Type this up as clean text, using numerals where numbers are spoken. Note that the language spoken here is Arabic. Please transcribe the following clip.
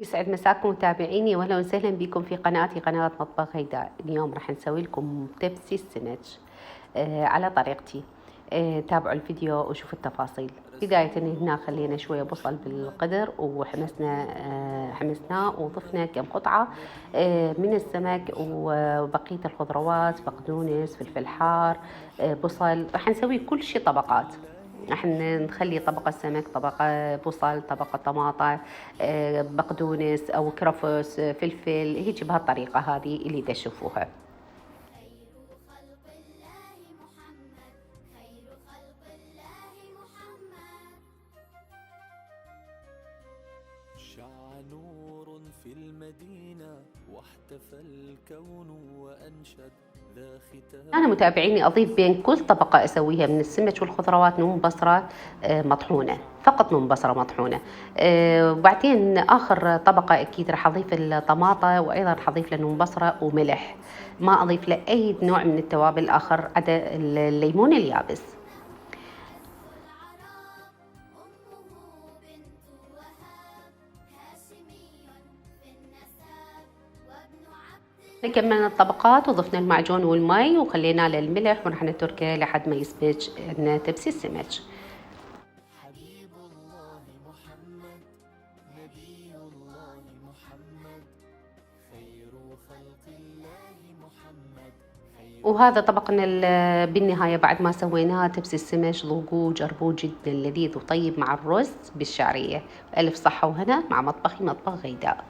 يسعد مساكم متابعيني واهلا وسهلا بكم في قناتي قناة مطبخ هيدا. اليوم راح نسوي لكم تبسي السمك على طريقتي. تابعوا الفيديو وشوفوا التفاصيل. بداية هنا خلينا شوية بصل بالقدر وحمسنا حمسناه وضفنا كم قطعة من السمك وبقية الخضروات، بقدونس، فلفل حار، بصل. راح نسوي كل شي طبقات. راح نخلي طبقة سمك، طبقة بصل، طبقة طماطة، بقدونس أو كرفس، فلفل، هيك بهالطريقة هذه اللي تشوفوها. شع نور في المدينة واحتفى الكون وأنشد ذا ختام. أنا متابعيني أضيف بين كل طبقة أسويها من السمك والخضروات نوم بصرة مطحونة، فقط نوم بصرة مطحونة. وبعدين آخر طبقة أكيد راح أضيف الطماطة، وأيضا راح أضيف له نوم بصرة وملح. ما أضيف له أي نوع من التوابل الآخر عدا الليمون اليابس. كملنا الطبقات وضفنا المعجون والمي وخليناه للملح وراح نتركه لحد ما يسبج عندنا تبسي السمك. حبيب الله محمد نبي الله محمد خير خلق الله محمد وهذا طبقنا بالنهاية بعد ما سويناه تبسي السمك. ذوقوه جربوه، جدا لذيذ وطيب مع الرز بالشعرية. ألف صحة وهنا مع مطبخي مطبخ غيداء.